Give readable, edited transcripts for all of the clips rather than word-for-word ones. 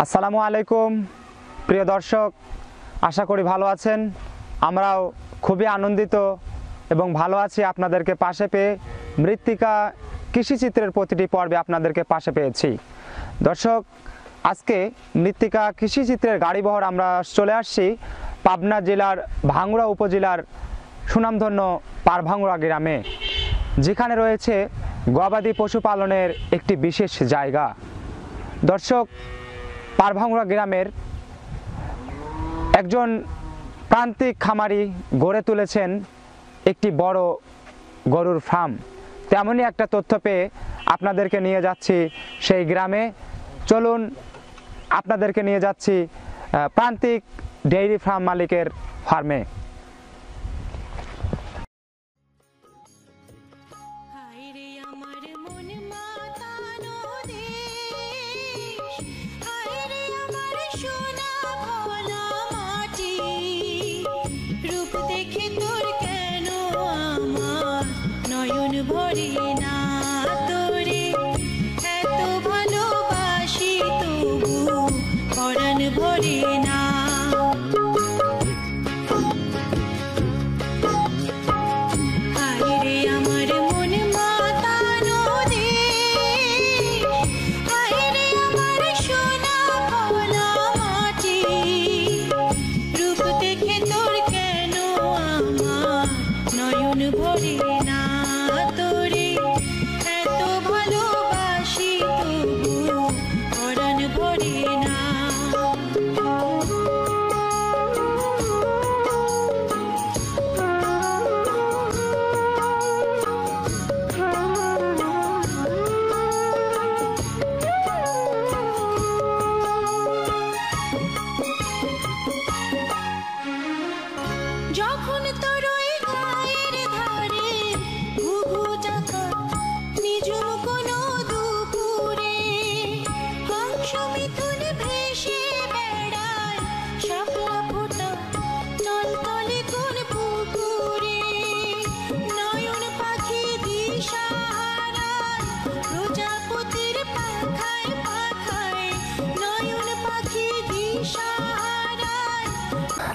আসসালামু আলাইকুম প্রিয় দর্শক, আশা করি ভালো আছেন। আমরাও খুবই আনন্দিত এবং ভালো আছি আপনাদেরকে পাশে পেয়ে। মৃত্তিকা কৃষিচিত্রের প্রতিটি পর্বে আপনাদেরকে পাশে পেয়েছি। দর্শক, আজকে মৃত্তিকা কৃষিচিত্রের গাড়িবহর আমরা চলে আসছি পাবনা জেলার ভাঙ্গুড়া উপজেলার সুনামধন্য পারভাঙ্গুড়া গ্রামে, যেখানে রয়েছে গবাদি পশুপালনের একটি বিশেষ জায়গা। দর্শক, পারভাঙ্গুড়া গ্রামের একজন প্রান্তিক খামারি গড়ে তুলেছেন একটি বড় গরুর ফার্ম। তেমনই একটা তথ্য পেয়ে আপনাদেরকে নিয়ে যাচ্ছি সেই গ্রামে। চলুন আপনাদেরকে নিয়ে যাচ্ছি প্রান্তিক ডেইরি ফার্ম মালিকের ফার্মে।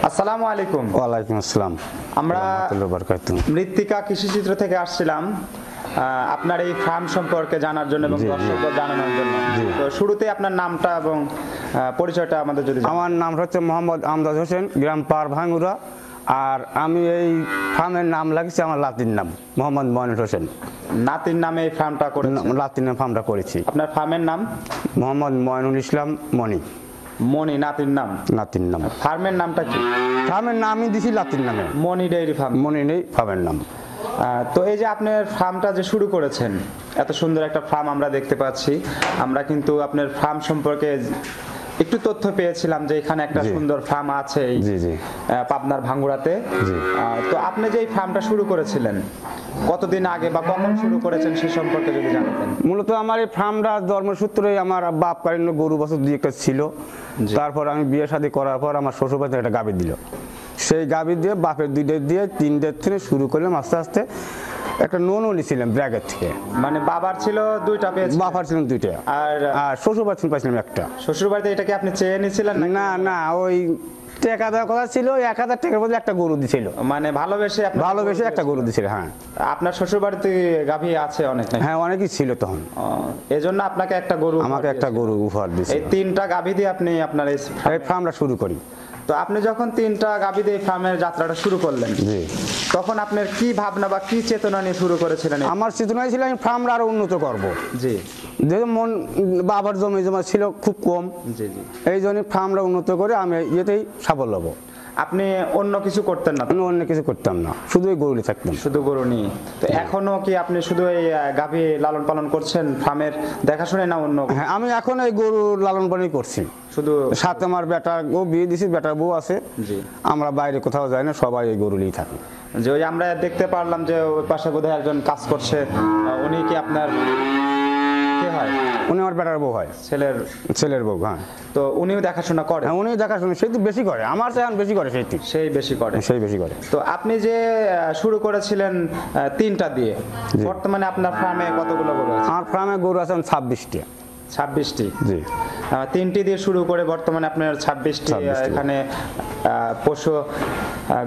আসসালামু আলাইকুম। ওয়ালাইকুম আসসালাম। আমরা মৃত্তিকা কৃষিচিত্র থেকে আসছিলাম আপনার এই ফার্ম সম্পর্কে জানার জন্য এবং দর্শকদের জানানোর জন্য। তো শুরুতে আপনার নামটা এবং পরিচয়টা আমাদের যদি। আমার নাম হচ্ছে মোহাম্মদ আমজাদ হোসেন, গ্রাম পারভাঙ্গুড়া। আর আমি এই ফার্মের নাম লাগিয়েছি, আমার লাতিন নাম মোহাম্মদ মইনুল হোসেন। নাতির নামে এই ফার্মটা করেছি? লাতিন নামে ফার্মটা করেছি। আপনার ফার্মের নাম? মোহাম্মদ মইনুল ইসলাম মনি। মনি নাতির নাম? নাতির নাম। ফার্মের নামটা কি? ফার্মের নামই দিছি লাতিন নামে, মনি ডেইরি ফার্ম। মনি নেই ফার্মের নাম। তো এই যে আপনার ফার্মটা যে শুরু করেছেন, এত সুন্দর একটা ফার্ম আমরা দেখতে পাচ্ছি। আমরা কিন্তু আপনার ফার্ম সম্পর্কে একটু তথ্য পেয়েছিলাম যে এখানে একটা সুন্দর ফার্ম আছে পাবনার ভাঙ্গুড়াতে। তো আপনি যে এই ফার্মটা শুরু করেছিলেন কতদিন আগে বা কখন শুরু করেছেন সে সম্পর্কে যদি জানাতেন। মূলত আমার এই ফার্মটা জন্মসূত্রে আমার বাপ কালীন গরু বছর দুই একটা ছিল। তারপর আমি বিয়ে শাদী করার পর আমার শ্বশুরবাড়িতে একটা গাভী দিল। সেই গাভী দিয়ে বাপের দুইটা দিয়ে তিনটের থেকে শুরু করলাম আস্তে আস্তে। একটা নোনও নিয়েছিলাম ব্র্যাগের থেকে। মানে বাবার ছিল দুইটা পেয়েছি? বাবার ছিলেন দুইটা, আর শ্বশুর বাড়ি পাইছিলাম একটা। শ্বশুর বাড়িতে এটাকে আপনি চেয়ে নিয়েছিলেন? না না, ওই টাকা দেওয়ার কথা ছিল, 1000 টাকার বদলে একটা গরু দিছিল। মানে ভালোবেসে একটা গরু দিছিল। হ্যাঁ। আপনার শ্বশুর বাড়িতে গাভী আছে অনেক? হ্যাঁ, অনেকই ছিল তখন। এজন্য আপনাকে একটা গরু, আমাকে একটা গরু উপহার দিয়েছে। এই তিনটা গাভী দিয়ে আপনি আপনার এই ফার্মটা শুরু করি। তো আপনি যখন তিনটা গাভী দিয়ে ফার্মের যাত্রাটা শুরু করলেন, তখন আপনার কি ভাবনা বা কি চেতনা নিয়ে শুরু করেছিলেন? আমার চেতনা ছিল আমি ফার্মটা আরো উন্নত করব। জি। যেহেতু বাবার জমি জমা ছিল খুব কম, এই জন্য ফার্মটা উন্নত করে আমি এতেই সাফল্য হবো। আপনি অন্য কিছু করতেন না? আমি অন্য কিছু করতাম না, শুধু এই গরু নিয়ে থাকতাম। শুধু গরু নিয়ে? তো এখনো কি আপনি শুধু এই গাভী লালন পালন করছেন, ফার্মের দেখাশোনা না অন্য? হ্যাঁ, আমি এখন এই গরু লালন পালনই করছি শুধু। সাথে আমার বেটা ও বিয়ে দিছি, বেটার বউ আছে। আমরা বাইরে কোথাও যাই না, সবাই এই গরু নিয়েই থাকি। যে ওই আমরা দেখতে পারলাম যে ওই পাশে বোধহয় একজন কাজ করছে, উনি কি আপনার কে হয়? উনি আমার বেটার বউ হয়, ছেলের বউ। হ্যাঁ। তো উনিও দেখাশোনা করে? উনি দেখাশোনা সেই তো বেশি করে, আমার চেয়ে বেশি করে। সেই বেশি করে। তো আপনি যে শুরু করেছিলেন তিনটা দিয়ে, বর্তমানে আপনার ফার্মে কতগুলো গরু আছে? আমার ফার্মে গরু আছে 26টা। 26টি। জি। 3টি দিয়ে শুরু করে বর্তমানে আপনার 26টি 26টি। এখানে পশু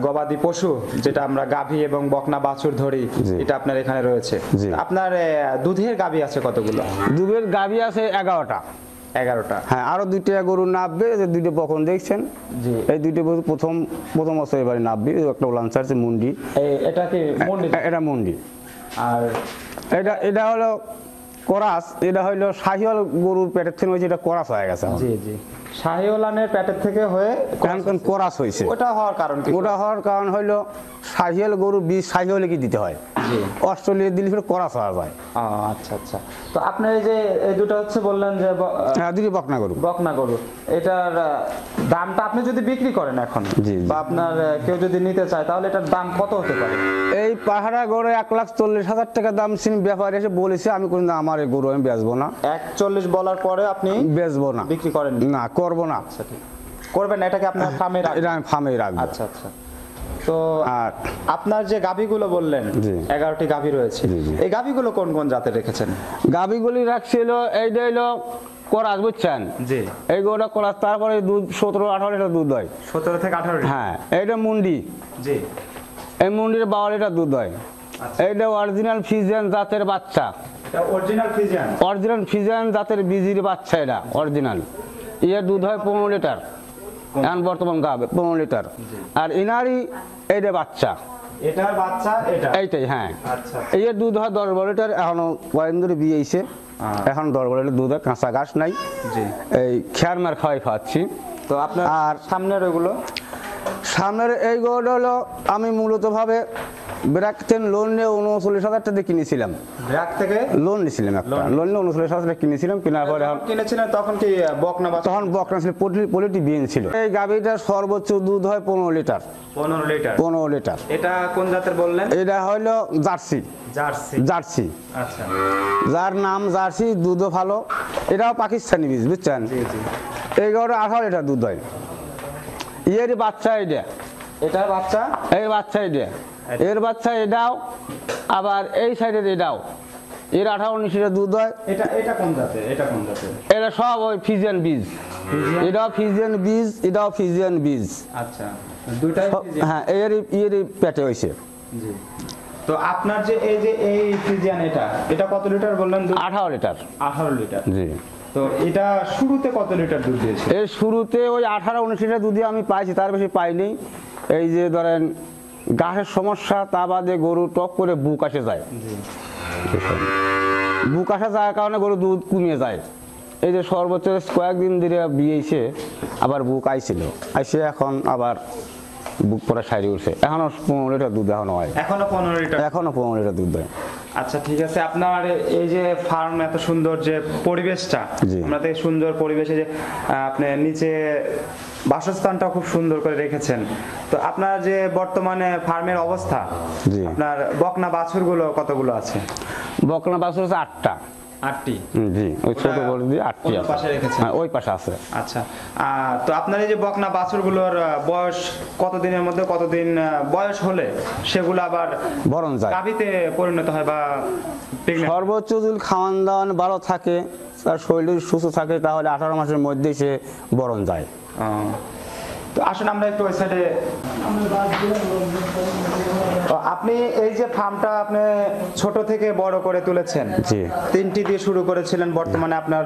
গবাদি পশু যেটা আমরা গাভী এবং বকনা বাছুর ধরি, জি। এটা আপনার এখানে রয়েছে। জি। আপনার দুধের গাভী আছে কতগুলো? দুধের গাভী আছে 11টা। 11টা। হ্যাঁ, আরো 2টা গরু নাববে, যে 2টা বকন দেখছেন। জি। এই 2টা গরু প্রথম বছর এবারে নাববে। একটা উলান ছাড়ছে মুন্ডি। এটা কি মন্ডি? এটা মুন্ডি। আর এটা হলো করাস। এটা হলো শাহিওয়াল গরুর পেটের থেকে হয়েছে, এটা করাস হয়ে গেছে এখন। জি জি, শাহিওয়ালানের পেটের থেকে হয়ে এখন করাস হয়েছে। ওটা হওয়ার কারণ কি? ওটা হওয়ার কারণ হইলো শাহিওয়াল গরু বীজ শাহিওয়ালে কি দিতে হয়, জি। অস্ট্রেলিয়া দিলে ফের করাস হওয়া যায়। আচ্ছা আচ্ছা। তো আপনার এই যে এই দুটো হচ্ছে বললেন যে হ্যাঁ, দুটি বকনা গরু। বকনা গরু, এটার দামটা আপনি যদি বিক্রি করেন এখন, জি, জি। বা আপনার কেউ যদি নিতে চায়, তাহলে এটার দাম কত হতে পারে? এই পাহাড়া গরু 1,40,000 টাকা দাম ছিল। ব্যাপারী এসে বলেছে আমি কিন্তু আমার এই গরু আমি বেচবো না। 140 বলার পরে আপনি বেচবো না, বিক্রি করেন না, করবো না। আচ্ছা, ঠিক করবেন না, এটাকে আপনার ফার্মে এটা রাখবেন। আমি ফার্মেই রাখবো। আচ্ছা আচ্ছা। তো আর আপনার যে গাভীগুলো বললেন, জি। 11টি গাভী রয়েছে, জি, জি। এই গাভীগুলো কোন কোন জাতের রেখেছেন? গাভীগুলি রাখছিল এইটা হইলো করাস, বুঝছেন? জি। এই গরুটা করাস, তারপরে দুধ 17-18 লিটার দুধ হয়। 17 থেকে 18। হ্যাঁ, এইটা মুন্ডি। জি। এই মুন্ডির 12 লিটার দুধ হয়। এইটা অরিজিনাল ফিজিয়ান জাতের বাচ্চা। এটা অরিজিনাল ফিজিয়ান। অরিজিনাল ফিজিয়ান জাতের বিজির বাচ্চা, এটা অরিজিনাল। এর দুধ হয় 15 লিটার। এখন বর্তমান গাবে 15 লিটার। আর ইনারি এইটা বাচ্চা, এটার বাচ্চা এটা। এইটাই। হ্যাঁ, আচ্ছা। এর দুধ হয় 10-12 লিটার। এখনো কয়েকদিন ধরে বিয়েছে, এখন 10-12 লিটার দুধ হয়। কাঁচা ঘাস নাই, জি। এই খেয়ার মার খাওয়াচ্ছি। তো আপনার আর সামনের ওগুলো? সামনের এই গরুটা হলো আমি মূলত ভাবে ব্র্যাকটেন লোন নিয়ে 39,000 টাকা দিয়ে কিনেছিলাম। ব্র্যাক থেকে লোন নিয়েছিলাম, একটা লোন নিয়ে 39,000 টাকা কিনেছিলাম। কেনার পরে এখন কিনেছিলেন তখন কি বকনা বাচ্চা? তখন বকনা ছিল, পোল্ট্রি বিন ছিল। এই গাভীটার সর্বোচ্চ দুধ হয় 15 লিটার। 15 লিটার। 15 লিটার। এটা কোন জাতের বললেন? এটা হলো জার্সি। জার্সি। জার্সি, আচ্ছা। যার নাম জার্সি, দুধও ভালো। এটাও পাকিস্তানি বীজ, বুঝছেন? জি জি। এই গরুটা 18 লিটার দুধ হয়। এর বাচ্চা এটা, এটার বাচ্চা? এর বাচ্চা এটা, এর বাচ্চা এটাও, আবার এই সাইডের এটাও। এর 18-19 লিটার দুধ হয়। এটা এটা কোন জাতের? এটা কোন জাতের? এটা সব ওই ফিজিয়ান বীজ। এটাও ফিজিয়ান বীজ, এটাও ফিজিয়ান বীজ। আচ্ছা, দুইটাই ফিজিয়ান। হ্যাঁ, এর পেটে হয়েছে। জি। তো আপনার যে এই যে এই ফিজিয়ান, এটা কত লিটার বললেন? 18 লিটার। 18 লিটার। জি। তো এটা শুরুতে কত লিটার দুধ দিয়েছে? এর শুরুতে ওই 18-19 লিটার দুধই আমি পাইছি, তার বেশি পাইনি। এই যে ধরেন ঘাসের সমস্যা, তা বাদে গরু টক করে বুক আসে যায়। বুক আসা যাওয়ার কারণে গরু দুধ কমিয়ে যায়। এই যে সর্বোচ্চ কয়েকদিন ধরে বিয়েছে, আবার বুক আইছিল, আইসে এখন আবার বুক পরে সাইডে উঠছে। এখনো 15 লিটার দুধ এখনো হয়। এখনো 15 লিটার। এখনো 15 লিটার দুধ হয়। আচ্ছা, ঠিক আছে। আপনার এই যে ফার্ম, এত সুন্দর যে পরিবেশটা, জি। আমরা তো এই সুন্দর পরিবেশে যে আপনি নিচে বাসস্থানটা খুব সুন্দর করে রেখেছেন। তো আপনার যে বর্তমানে ফার্মের অবস্থা, জি। আপনার বকনা বাছুরগুলো কতগুলো আছে? বকনা বাছুর আছে 8টা। 8টি। জি, ওই ছোট গরু দিয়ে 8টি ওই আছে। পাশে রেখেছেন? হ্যাঁ, ওই পাশে আছে। আচ্ছা। তো আপনার এই যে বকনা বাছুরগুলোর বয়স কতদিনের মধ্যে, কতদিন বয়স হলে সেগুলো আবার বরণ যায়, গাভীতে পরিণত হয় বা pregnant? সর্বোচ্চ যদি খাওয়ান দাওয়ান ভালো থাকে, তার শরীর যদি সুস্থ থাকে, তাহলে 18 মাসের মধ্যেই সে বরণ যায়। তো আসুন আমরা একটু ওই সাইডে। আপনি এই যে ফার্মটা আপনি ছোট থেকে বড় করে তুলেছেন, জি। 3টি দিয়ে শুরু করেছিলেন, বর্তমানে আপনার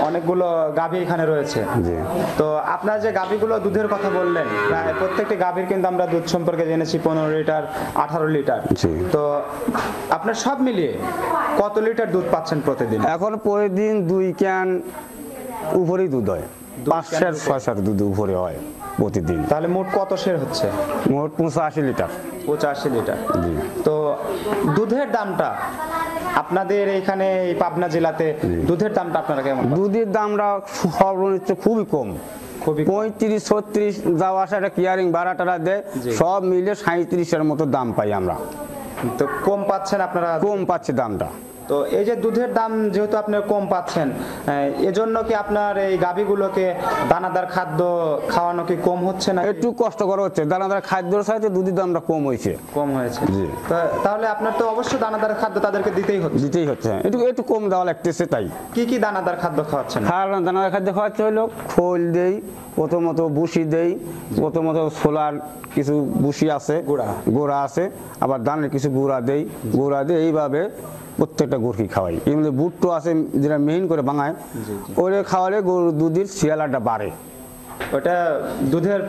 অনেকগুলো গাভী এখানে রয়েছে। জি। তো আপনার যে গাভীগুলো দুধের কথা বললেন, প্রায় প্রত্যেকটি গাভীর কিন্তু আমরা দুধ সম্পর্কে জেনেছি 15 লিটার, 18 লিটার। জি। তো আপনার সব মিলিয়ে কত লিটার দুধ পাচ্ছেন প্রতিদিন? এখন প্রতিদিন 2 ক্যান উপরেই দুধ হয়। 500-600 দুধ উপরে হয় প্রতিদিন। তাহলে মোট কত সের হচ্ছে? মোট 85 লিটার। 85 লিটার। জি। তো দুধের দামটা আপনাদের এখানে এই পাবনা জেলাতে দুধের দামটা আপনারা কেমন পাচ্ছেন? দুধের দামটা সর্বনিম্ন খুবই কম। খুবই 35-36 যাওয়া আসা, একটা কিয়ারিং ভাড়া টাড়া দেয়, জি। সব মিলে 37-এর মতো দাম পাই আমরা। তো কম পাচ্ছেন আপনারা? কম পাচ্ছে দামটা। তো এই যে দুধের দাম যেহেতু আপনি কম পাচ্ছেন, এজন্য কি আপনার এই গাভীগুলোকে দানাদার খাদ্য খাওয়ানো কি কম হচ্ছে না? একটু কষ্ট করা হচ্ছে, দানাদার খাদ্যের সাথে দুধের দামটা কম হয়েছে। কম হয়েছে। জি। তাহলে আপনার তো অবশ্যই দানাদার খাদ্য তাদেরকে দিতেই হচ্ছে। একটু একটু কম দেওয়া লাগতেছে তাই। কি দানাদার খাদ্য খাওয়াচ্ছেন? দানাদার খাদ্য খাওয়াচ্ছে হলো খোল দেই, প্রথমত ভুসি দেই, প্রথমত ছোলার কিছু ভুসি আছে, গুঁড়া আছে, আবার ধানের কিছু গুঁড়া দেই, এইভাবে প্রত্যেকটা গরুকে খাওয়াই। এর মধ্যে বুট্টো আছে যেটা মেহিন করে ভাঙায়, ওরে খাওয়ালে গরুর দুধের শিয়ালাটা বাড়ে। ওটা দুধের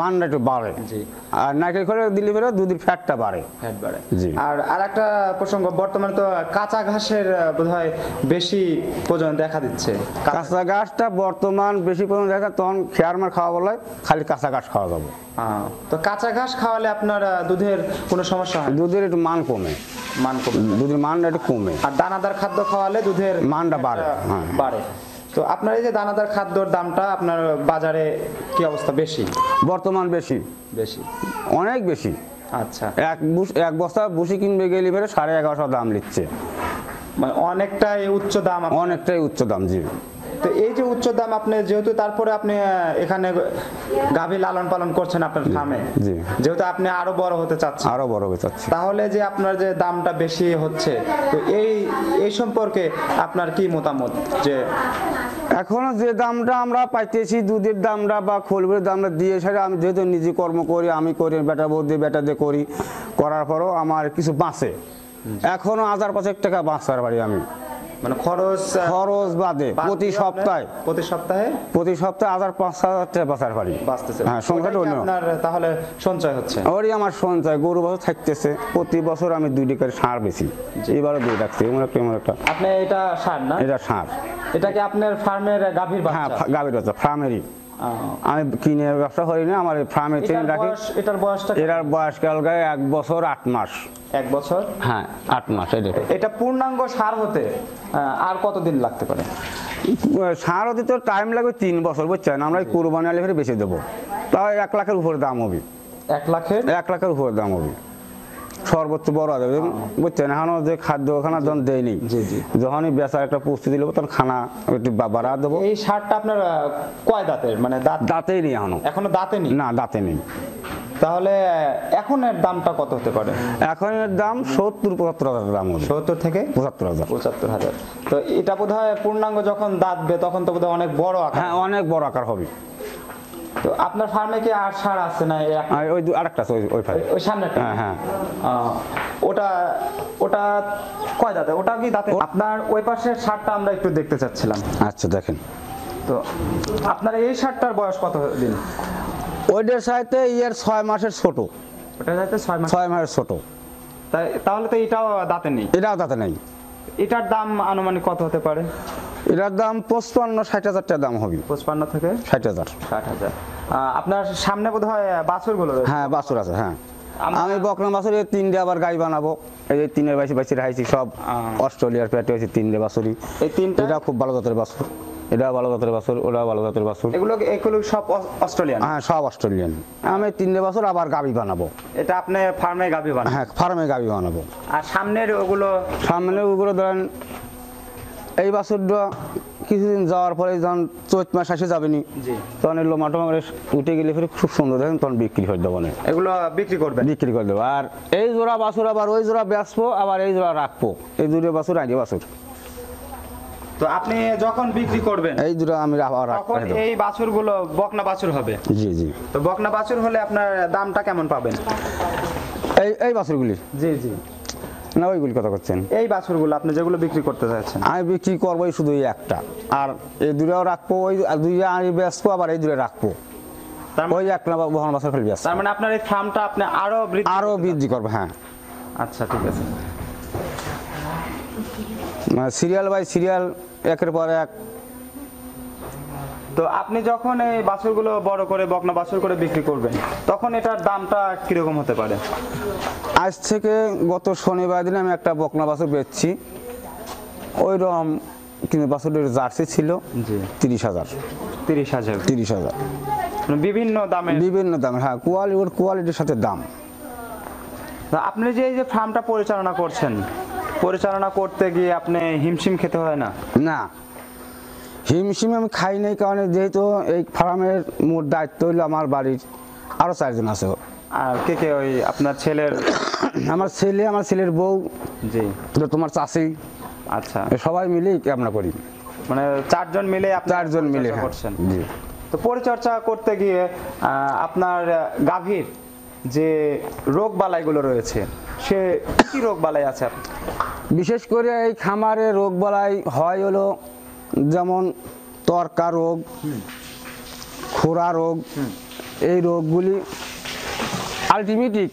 মানটা একটু বাড়ে। আর নারকেল খোলে দিলে পরে দুধের ফ্যাটটা বাড়ে। জি। আর একটা প্রসঙ্গ, বর্তমানে তো কাঁচা ঘাসের বোধহয় বেশি প্রয়োজন দেখা দিচ্ছে। কাঁচা ঘাসটা বর্তমান বেশি প্রয়োজন দেখা, তখন খেয়ারমার খাওয়া বলে খালি কাঁচা ঘাস খাওয়া যাবে। তো কাঁচা ঘাস খাওয়ালে আপনার দুধের কোনো সমস্যা হয়? দুধের একটু মান কমে, দুধের মানটা একটু কমে। আর দানাদার খাদ্য খাওয়ালে দুধের মানটা বাড়ে। তো আপনার এই যে দানাদার খাদ্যর দামটা আপনার বাজারে কি অবস্থা? বেশি বর্তমান বেশি, অনেক বেশি। আচ্ছা। এক বস্তা ভুসি কিনবে গেলে পরে 1150 দাম নিচ্ছে, মানে অনেকটাই উচ্চ দাম। অনেকটাই উচ্চ দাম। জি। তো এই যে উচ্চ দাম, আপনি যেহেতু তারপরে আপনি এখানে গাভী লালন পালন করছেন আপনার ফার্মে, যেহেতু আপনি আরো বড় হতে চাচ্ছেন, তাহলে যে আপনার যে দামটা বেশি হচ্ছে, তো এই সম্পর্কে আপনার কি মতামত? যে এখনো যে দামটা আমরা পাইতেছি দুধের দামটা বা খোলবের দামটা দিয়ে, সেটা আমি যেহেতু নিজে কর্ম করি, আমি করি, বেটা দিয়ে করি, করার পরও আমার কিছু বাঁচে। এখনো 1000-5 টাকা বাঁচার পারি আমি, মানে খরচ বাদে প্রতি সপ্তাহে 1000-5000 টাকা বাঁচার পারি। হ্যাঁ, সংখ্যাটা আপনার তাহলে সঞ্চয় হচ্ছে। ওরই আমার সঞ্চয়, গরু বছর থাকতেছে। প্রতি বছর আমি 2 টাকার সার বেশি, এবারও 2 রাখছি। একটা আপনি এটা সার না? এটা সার। এটা কি আপনার ফার্মের গাভীর বাচ্চা? হ্যাঁ, গাভীর বাচ্চা, ফার্মেরই। আমি কিনে ব্যবসা করি না, আমার ফার্মে চেন রাখি। এটার বয়স কাল গায়ে 1 বছর 8 মাস। 1 বছর? হ্যাঁ, 8 মাস। এটা পূর্ণাঙ্গ সার হতে আর কতদিন লাগতে পারে? সার হতে তো টাইম লাগবে 3 বছর, বুঝছেন। আমরা কুরবানি আলে ফেরে বেশি দেবো, তাও 1 লাখের উপরে দাম হবে। 1 লাখের উপরে দাম হবে সর্বোচ্চ বড় হবে, বুঝছেন। এখনো যে খাদ্য খানা যখন দেয়নি, যখনই বেচার একটা প্রস্তুতি দেবো, তখন খানা একটু বাড়া দেবো। এই সারটা আপনার কয় দাঁতের? মানে দাঁতেই নেই এখনো দাঁতে নেই? না, দাঁতে নেই। তাহলে এখনের দামটা কত হতে পারে? এখনের দাম 70-75 হাজার দাম হবে। 70 থেকে 75 হাজার। তো এটা বোধহয় পূর্ণাঙ্গ যখন দাঁতবে তখন তো বোধহয় অনেক বড় আকার। হ্যাঁ, অনেক বড় আকার হবে। তো আপনার ফার্মে কি আর সার আছে না? ওই আরেকটা আছে, ওই সামনেটা। হ্যাঁ। ওটা কয় দাঁতে? ওটা কি দাঁতে? আপনার ওই পাশের সারটা আমরা একটু দেখতে চাচ্ছিলাম। আচ্ছা, দেখেন। তো আপনার এই সারটার বয়স কত দিন? ওইটার সাথে 6 মাসের ছোট। ওটার সাথে 6 মাসের ছোট। তাহলে তো এটাও দাঁতে নেই? এটাও দাঁতে নেই। এটার দাম আনুমানিক কত হতে পারে? এটার দাম 55-60 হাজার টাকা দাম হবে। 55 থেকে 60 হাজার। আপনার সামনে বোধহয় বাছুরগুলো? হ্যাঁ, বাছুর আছে। হ্যাঁ, আমি বকনা বাছুরের 3টে আবার গাই বানাবো। এই যে 3 বাইশি রাইছি, সব অস্ট্রেলিয়ার পেটে হয়েছে 3টে বাছুরি। এই 3টা এটা খুব ভালো জাতের বাছুর, এটা ভালো জাতের বাছুর, ওটা ভালো জাতের বাছুর। এগুলো সব অস্ট্রেলিয়ান? হ্যাঁ, সব অস্ট্রেলিয়ান। আমি 3টে বাছুর আবার গাবি বানাবো। এটা আপনি ফার্মে গাবি বানাবেন? হ্যাঁ, ফার্মে গাবি বানাবো। আর সামনের ওগুলো ধরেন এই বাছুরটা কিছুদিন যাওয়ার পরে যখন চৈত মাস আসে যাবেনি, তখন এগুলো মাঠে উঠে গেলে ফিরে খুব সুন্দর দেখেন, তখন বিক্রি করে দেবো। এগুলো বিক্রি করে দেবো। আর এই জোড়া বাছুর আবার ওই জোড়া বেচবো, আবার এই জোড়া রাখবো। এই 2 বাছুর আগে বাছুর। তো আপনি যখন বিক্রি করবেন এই জোড়া আমি তখন এই বাছুরগুলো বকনা বাছুর হবে? জি। তো বকনা বাছুর হলে আপনার দামটা কেমন পাবেন? এই বাছুরগুলি? জি। না, ওইগুলি কথা করছেন? এই বাছুরগুলো আপনি যেগুলো বিক্রি করতে চাচ্ছেন? আমি বিক্রি করবো শুধু এই একটা, আর এই 2টাও রাখবো। ওই 2টা আমি বেচবো, আবার এই 2টা রাখবো। ওই একটা বহন বাছুর ফেলবি। তার মানে আপনার এই ফার্মটা আপনি আরো বৃদ্ধি করবো। হ্যাঁ। আচ্ছা, ঠিক আছে। সিরিয়াল বাই সিরিয়াল, একের পর এক। তো আপনি যখন এই বাছুরগুলো বড় করে বকনা বাছুর করে বিক্রি করবেন, তখন এটার দামটা কিরকম হতে পারে? আজ থেকে গত শনিবার দিনে আমি একটা বকনা বাছুর বেচছি, ওই রকম, কিন্তু বাছুরের জার্সি ছিল 30,000। 30,000 বিভিন্ন দামে? হ্যাঁ, কোয়ালিটির সাথে দাম। আপনি যে এই যে ফার্মটা পরিচালনা করছেন, পরিচালনা করতে গিয়ে আপনি হিমশিম খেতে হয় না? না, হিমশিম আমি খাই নাই, কারণে যেহেতু এই ফার্মের মোট দায়িত্ব হইলো আমার বাড়ির আরও 4 জন আছে। আর কে কে? ওই আপনার ছেলের? আমার ছেলে, আমার ছেলের বউ, জি। তো তোমার চাষি, আচ্ছা, সবাই মিলেই আমরা করি। মানে 4 জন মিলে আপনি 4 জন মিলে, পরিচর্যা হ্যাঁ। করছেন। জি। তো পরিচর্যা করতে গিয়ে আপনার গাভীর যে রোগ বালাইগুলো রয়েছে, সে কি রোগ বালাই আছে আপনার? বিশেষ করে এই খামারে রোগ বালাই হয় হলো যেমন তরকা রোগ, খোরা রোগ, এই রোগগুলি আলটিমেটিক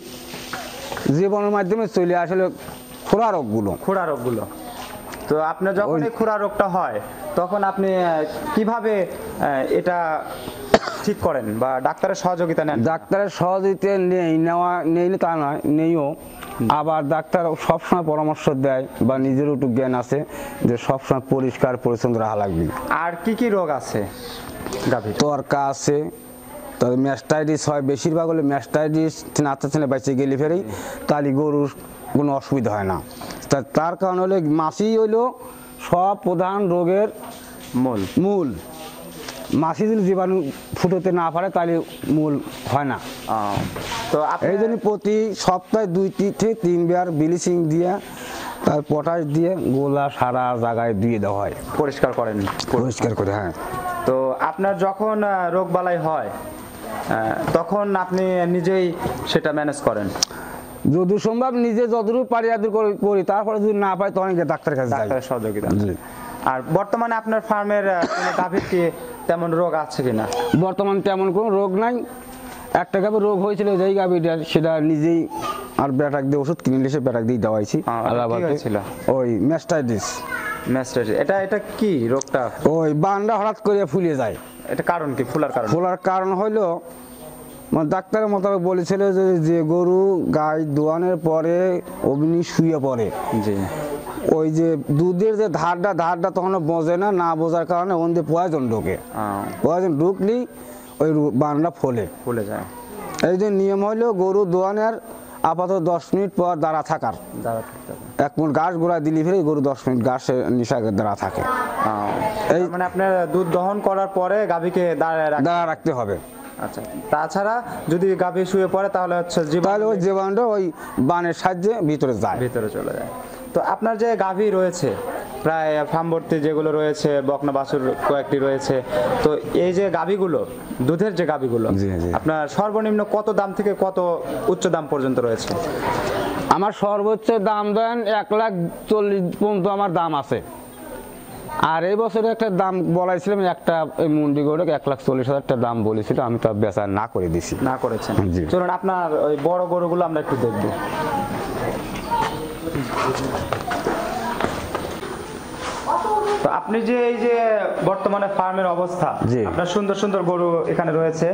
জীবনের মাধ্যমে চলে আসলে খোরা রোগগুলো। খুরা রোগগুলো। তো আপনার যখন এই খুরা রোগটা হয় তখন আপনি কিভাবে এটা ঠিক করেন বা ডাক্তারের সহযোগিতা নেন? ডাক্তারের সহযোগিতা নেই তা নয়, নেইও। আবার ডাক্তার সবসময় পরামর্শ দেয় বা নিজের একটু জ্ঞান আছে যে সবসময় পরিষ্কার পরিচ্ছন্ন রাখা লাগবে। আর কি কি রোগ আছে গাভীর? তরকা আছে, তবে ম্যাস্টাইটিস হয়, বেশিরভাগ হলে ম্যাস্টাইটিস নাচতে ছেলে বাইচে গেলে ফেরেই, তাহলে গরুর কোনো অসুবিধা হয় না। তার কারণ হলে মাছি হইলো সব প্রধান রোগের মূল। মাছি যদি জীবাণু ফুটোতে না পারে তাহলে মূল হয় না। তো এই জন্য প্রতি সপ্তাহে 2 থেকে 3 বার ব্লিচিং দিয়ে, তার পটাশ দিয়ে গোলা সারা জায়গায় দিয়ে দেওয়া হয়, পরিষ্কার করেন? পরিষ্কার করে, হ্যাঁ। তো আপনার যখন রোগ বালাই হয় তখন আপনি নিজেই সেটা ম্যানেজ করেন? যদি সম্ভব নিজে যতটুকু পারি করি, তারপরে যদি না পাই তখন ডাক্তারের কাছে যাই, ডাক্তারের সহযোগিতা। জি। আর বর্তমানে আপনার ফার্মের কোনো গাভীর কি তেমন রোগ আছে কিনা? বর্তমান তেমন কোনো রোগ নাই। একটা গাভীর রোগ হয়েছিল, যেই গাভীটা সেটা নিজেই আর ব্যাটাক দিয়ে ওষুধ কিনে এসে ব্যাটাক দিয়ে দেওয়াইছি। হয়েছিল ওই ম্যাস্টাইটিস। এটা কি রোগটা? ওই বান্ডা হঠাৎ করে ফুলে যায়। এটা কারণ কি? ফোলার কারণ হইলো ডাক্তারের মোতাবেক বলেছিল যে গরু গাই দোয়ানোর পরে অগ্নি শুয়ে পড়ে, জি, ওই যে দুধের যে ধারটা তখন বোঝে না বোঝার কারণে ওন দিয়ে পয়জন ঢোকে। পয়জন ঢুকলেই ওই বানটা ফুলে যায়। এই যে নিয়ম হইলো গরু দোয়ানোর আপাতত 10 মিনিট পর দাঁড়া থাকার। 1 মিনিট ঘাস গোড়া দিলি ফেরে গরু 10 মিনিট ঘাসে নিশাকে দাঁড়া থাকে। এই মানে আপনার দুধ দহন করার পরে গাভীকে দাঁড়া রাখতে হবে। আচ্ছা, তাছাড়া যদি গাভী শুয়ে পড়ে তাহলে হচ্ছে তাহলে ওই জীবাণুটা ওই বানের সাহায্যে ভিতরে চলে যায়। তো আপনার যে গাভী রয়েছে প্রায় ফার্মভর্তি যেগুলো রয়েছে, বকনা বাছুর কয়েকটি রয়েছে, তো এই যে গাভীগুলো, দুধের যে গাভীগুলো, আপনার সর্বনিম্ন কত দাম থেকে কত উচ্চ দাম পর্যন্ত রয়েছে? আমার সর্বোচ্চ দাম দেন 1,40,000 পর্যন্ত আমার দাম আছে। আর এই বছরে একটা দাম বলাইছিলাম, একটা মুন্ডি গরু 1,40,000 দাম বলেছিল, আমি তো বেচা না করে দিছি। না করেছেন? চলুন আপনার ওই বড় গরুগুলো আমরা একটু দেখবো। তো আপনি যে এই যে বর্তমানে ফার্মের অবস্থা, আপনার সুন্দর সুন্দর গরু এখানে রয়েছে,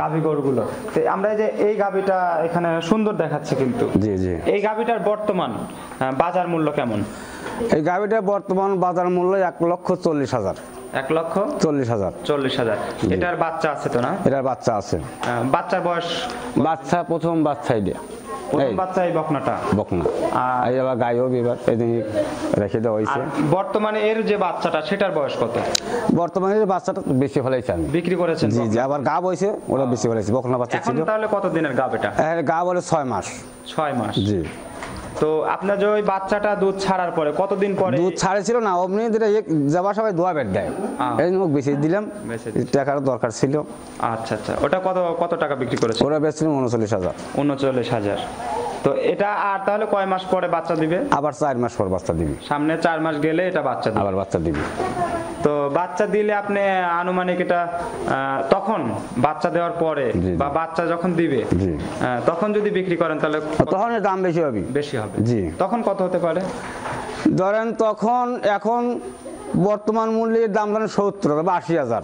গাভী গরুগুলো, তো আমরা যে এই গাভীটা এখানে সুন্দর দেখাচ্ছে, কিন্তু এই গাভীটার বর্তমান বাজার মূল্য কেমন? এই গাভীটার বর্তমান বাজার মূল্য 1,40,000। 1,40,000। এটার বাচ্চা আছে তো না? এটার বাচ্চা আছে। বাচ্চার বয়স? প্রথম বাচ্চা এটা। বাচ্চা এই বকনাটা? বকনা। আর এবার গাইও বিবার এদিন রেখে দেওয়া হয়েছে। বর্তমানে এর যে বাচ্চাটা, সেটার বয়স কত? বর্তমানে বাচ্চাটা বেশি ফলাইছে, আমি বিক্রি করেছেন? জি। আবার গাব হয়েছে, ওরা বেশি ফলাইছে। বকনা বাচ্চা ছিল। তাহলে কত দিনের গাব এটা? গাব হলো 6 মাস। 6 মাস, জি। তো আপনার যে ওই বাচ্চাটা দুধ ছাড়ার পরে কতদিন পরে? দুধ ছাড়েছিল না, অমনি যাবার সবাই দোয়া বেড দেয়, এই জন্য বেশি দিলাম, টাকার দরকার ছিল। আচ্ছা, ওটা কত টাকা বিক্রি করেছে? ওরা বেচছিলাম 39,000। 39,000। তো এটা আর তাহলে কয় মাস পরে বাচ্চা দিবে? আবার 4 মাস পর বাচ্চা দিবে। সামনে 4 মাস গেলে এটা বাচ্চা দিবে, আবার বাচ্চা দিবে। তো বাচ্চা দিলে আপনি আনুমানিক এটা তখন বাচ্চা দেওয়ার পরে বা বাচ্চা যখন দিবে তখন যদি বিক্রি করেন তাহলে তখন দাম বেশি হবে। জি। তখন কত হতে পারে? ধরেন তখন এখন বর্তমান মূল্যের দাম ধরেন 70 বা 80,000।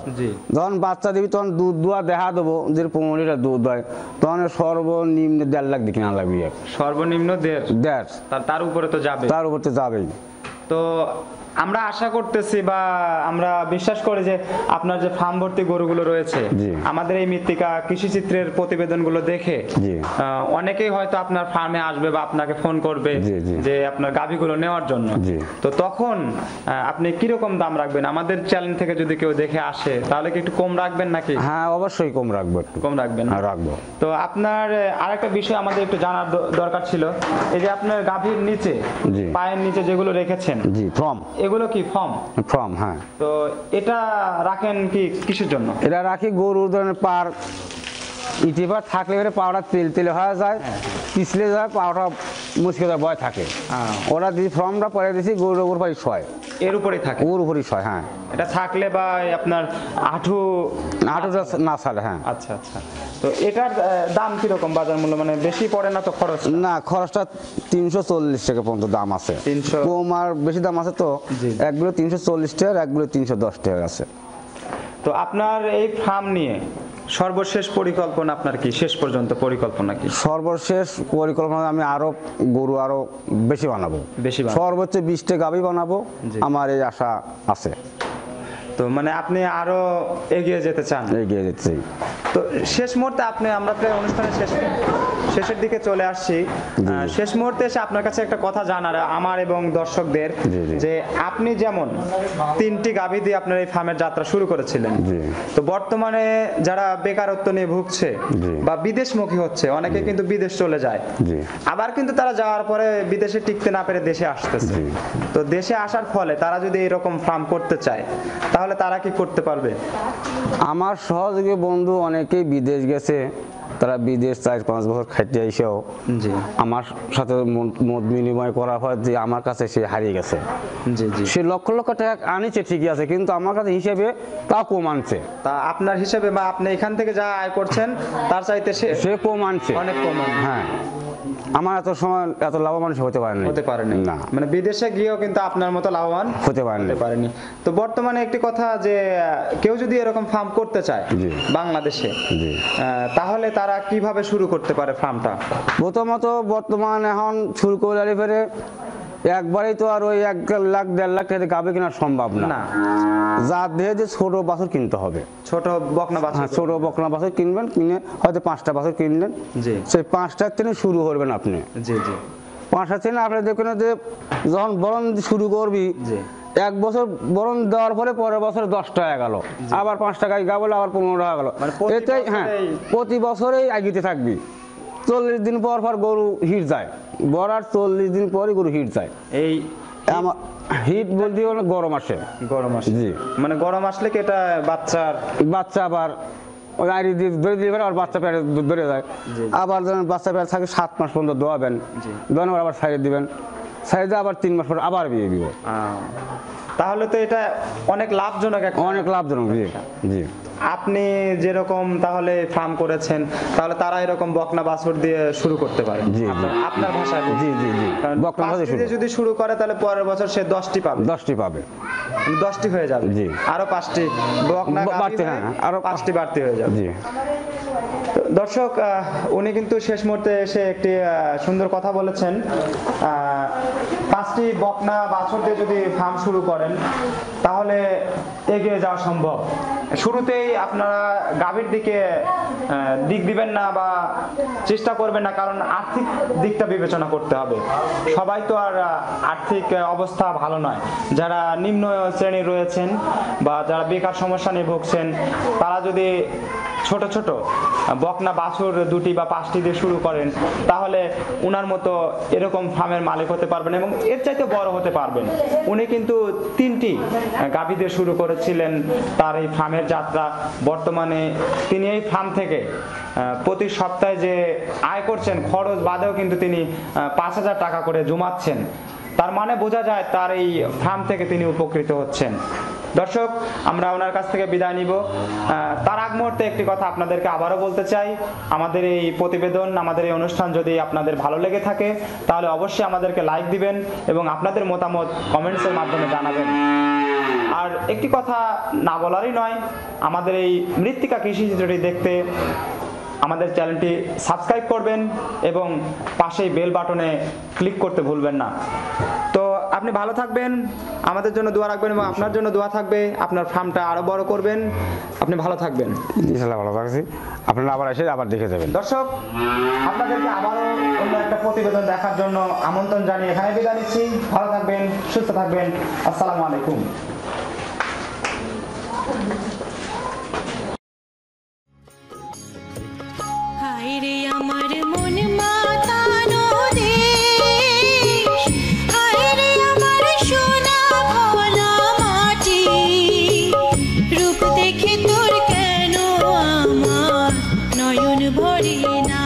যখন বাচ্চা দিবি তখন দুধ দোয়া দেখা দেবো যে 15 লিটার দুধ হয়, তখন সর্বনিম্ন 1.5 লাখ দিকে না লাগবে। সর্বনিম্ন 1.5? তার উপরে তো যাবে। তার উপরে তো যাবেই। তো আমরা আশা করতেছি বা আমরা বিশ্বাস করি যে আপনার যে ফার্ম ভর্তি গরুগুলো রয়েছে, জি। আমাদের এই মৃত্তিকা কৃষিচিত্রের প্রতিবেদনগুলো দেখে জি। অনেকেই হয়তো আপনার ফার্মে আসবে বা আপনাকে ফোন করবে জি, জি। যে আপনার গাভীগুলো নেওয়ার জন্য। জি। তো তখন আপনি কিরকম দাম রাখবেন? আমাদের চ্যানেল থেকে যদি কেউ দেখে আসে তাহলে কি একটু কম রাখবেন নাকি? হ্যাঁ, অবশ্যই কম রাখবো, একটু কম রাখবেন? হ্যাঁ, রাখবো। তো আপনার আরেকটা বিষয় আমাদের একটু জানার দরকার ছিল, এই যে আপনার গাভীর নিচে, জি। পায়ের নিচে যেগুলো রেখেছেন, জি, ফর্ম। এগুলো কি ফর্ম? ফর্ম, হ্যাঁ। তো এটা রাখেন কি কিসের জন্য? এটা রাখি গরুর ধরনের পার ইটিপার থাকলে এবারে পাওয়াটা তেল তেলে হয়ে যায়, পিছলে যায়, পাওয়াটা মুশকিল ভয় থাকে। ওরা দিয়ে ফর্মটা পরে দিয়েছি, গরুর উপর পাই শয়, এর উপরেই থাকে? ওর উপরই শয়, হ্যাঁ। এটা থাকলে বা আপনার হাঁটু আটুটা না ছাড়ে, হ্যাঁ। আচ্ছা আচ্ছা। তো এটার দাম কিরকম বাজার মূল্য, মানে বেশি পড়ে না তো খরচ? না, খরচটা 340 টাকা পর্যন্ত দাম আছে। 300 কম আর বেশি দাম আছে তো। জি। একগুলো 340 টাকা, একগুলো 310 টাকা আছে। তো আপনার এই ফার্ম নিয়ে সর্বশেষ পরিকল্পনা আপনার কি? শেষ পর্যন্ত পরিকল্পনা কি? সর্বশেষ পরিকল্পনা আমি আরো গরু আরো বেশি বানাবো, বেশি বানাবো। সর্বোচ্চ 20টা গাভী বানাবো, জি। আমার এই আশা আছে। তো মানে আপনি আরো এগিয়ে যেতে চান? এগিয়ে যেতে। তো শেষ মুহূর্তে আমরা প্রায় অনুষ্ঠানের শেষের দিকে চলে আসছি। শেষ মুহূর্তে এসে আপনার কাছে একটা কথা জানার আমার এবং দর্শকদের, জি, জি। যে আপনি যেমন 3টি গাভী দিয়ে আপনার এই ফার্মের যাত্রা শুরু করেছিলেন, জি। তো বর্তমানে যারা বেকারত্ব নিয়ে ভুগছে জি। বা বিদেশমুখী হচ্ছে, অনেকে কিন্তু বিদেশ চলে যায়, জি। আবার কিন্তু তারা যাওয়ার পরে বিদেশে টিকতে না পেরে দেশে আসতেছে। জি। তো দেশে আসার ফলে তারা যদি এরকম ফার্ম করতে চায় তাহলে তারা কি করতে পারবে? আমার সহযোগী বন্ধু অনেকেই বিদেশ গেছে, তারা বিদেশ 4-5 বছর খাইতে এসেও জি আমার সাথে মত বিনিময় করার পর যে আমার কাছে সে হারিয়ে গেছে। জি জি। সে লক্ষ লক্ষ টাকা আনিছে ঠিকই আছে, কিন্তু আমার কাছে হিসেবে তাও কম আনছে। তা আপনার হিসেবে বা আপনি এখান থেকে যা আয় করছেন তার চাইতে সে কম আনছে, অনেক কম আনছে। হ্যাঁ। আমার এত সময় এত লাভবান সে হতে পারেনি। হতে পারেনি না, মানে বিদেশে গিয়েও কিন্তু আপনার মতো লাভবান হতে পারেনি। হতে পারেনি। তো বর্তমানে একটি কথা যে কেউ যদি এরকম ফার্ম করতে চায় জি। বাংলাদেশে, জি। তাহলে তারা কিভাবে শুরু করতে পারে ফার্মটা? প্রথমত বর্তমান এখন শুরু করে ফেরে একবারেই তো আর ওই 1-1.5 লাখ টাকা গাভী কেনা সম্ভব না। না, যা দিয়ে যে ছোট বাছুর কিনতে হবে। ছোট বকনা বাছুর। হ্যাঁ, ছোট বকনা বাছুর কিনবেন, কিনে হয়তো 5টা বাছুর কিনলেন, জি সেই 5টার থেকে শুরু করবেন আপনি। জি জি 5টা থেকে আপনি দেখবেন যে যখন বরণ শুরু করবি, জি 1 বছর বরণ দেওয়ার পরে পরের বছর 10 টাকা গেল, আবার 5 টাকা গাবল, আবার 15 টাকা গেল, মানে প্রতি এটাই। হ্যাঁ, বছরেই- প্রতি বছরেই আগিতে থাকবি। 40 দিন পর পর গরু হিট যায়, বরার 40 দিন পরই গরু হিট যায়। এই আমার হিট বলতে হলো গরম আসে। গরম আসে? জি। মানে গরম আসলে কি এটা বাচ্চার বাচ্চা আবার ওই আইডি দিয়ে ধরে দিলে আর বাচ্চা পেটে ধরে যায়। আবার যখন বাচ্চা পেটে থাকে 7 মাস পর্যন্ত দোয়াবেন, দোয়ানোর পর আবার সাইড দিবেন, সাইডে আবার 3 মাস পর আবার বিয়ে দিব। তাহলে তো এটা অনেক লাভজনক একটা। অনেক লাভজনক। জি জি। আপনি যেরকম তাহলে ফার্ম করেছেন, তাহলে তারা এরকম বকনা বাছুর দিয়ে শুরু করতে পারে। জি, জি। আপনার ভাষায় বলছি। জি জি জি। কারণ বকনা বাছুর 5টি দিয়ে যদি শুরু করে তাহলে পরের বছর সে 10টি পাবে, 10টি পাবে, 10টি হয়ে যাবে। জি। আরো 5টি বকনা বাড়তি, গাভী হয়ে হ্যাঁ, আরো 5টি বাড়তি হয়ে যাবে। জি। তো দর্শক, উনি কিন্তু শেষ মুহূর্তে এসে একটি সুন্দর কথা বলেছেন। 5টি বকনা বাছুর দিয়ে যদি ফার্ম শুরু করেন তাহলে এগিয়ে যাওয়া সম্ভব। শুরুতেই আপনারা গাভীর দিকে দিক দিবেন না বা চেষ্টা করবেন না, কারণ আর্থিক দিকটা বিবেচনা করতে হবে। সবাই তো আর আর্থিক অবস্থা ভালো নয়। যারা নিম্ন শ্রেণীর রয়েছেন বা যারা বেকার সমস্যা নিয়ে ভুগছেন, তারা যদি ছোট ছোট বকনা বাছুর 2টি বা 5টি দিয়ে শুরু করেন তাহলে উনার মতো এরকম ফার্মের মালিক হতে পারবেন এবং এর চাইতে বড় হতে পারবেন। উনি কিন্তু 3টি গাভী দিয়ে শুরু করেছিলেন তার এই ফার্মের যাত্রা। বর্তমানে তিনি এই ফার্ম থেকে প্রতি সপ্তাহে যে আয় করছেন, খরচ বাদেও কিন্তু তিনি 5,000 টাকা করে জমাচ্ছেন। তার মানে বোঝা যায় তার এই ফার্ম থেকে তিনি উপকৃত হচ্ছেন। দর্শক, আমরা ওনার কাছ থেকে বিদায় নিব। তার আগ মুহূর্তে একটি কথা আপনাদেরকে আবারও বলতে চাই, আমাদের এই প্রতিবেদন, আমাদের এই অনুষ্ঠান যদি আপনাদের ভালো লেগে থাকে তাহলে অবশ্যই আমাদেরকে লাইক দিবেন এবং আপনাদের মতামত কমেন্টসের মাধ্যমে জানাবেন। আর একটি কথা না বলারই নয়, আমাদের এই মৃত্তিকা কৃষিচিত্রটি দেখতে আমাদের চ্যানেলটি সাবস্ক্রাইব করবেন এবং পাশেই বেল বাটনে ক্লিক করতে ভুলবেন না। তো আপনি ভালো থাকবেন, আমাদের জন্য দোয়া রাখবেন এবং আপনার জন্য দোয়া থাকবে, আপনার ফার্মটা আরো বড় করবেন। আপনি ভালো থাকবেন। ইনশাল্লাহ ভালো থাকছি, আপনারা আবার এসে আবার দেখে যাবেন। দর্শক, আপনাদেরকে আবারও অন্য একটা প্রতিবেদন দেখার জন্য আমন্ত্রণ জানিয়ে এখানে বিদায় নিচ্ছি। ভালো থাকবেন, সুস্থ থাকবেন। আসসালামু আলাইকুম। হায়রে আমার মন মাতানো দেশ, হায়রে আমার সোনা ভোলা মাটি, রূপ দেখে তোর কেন আমার নয়ন ভরে না।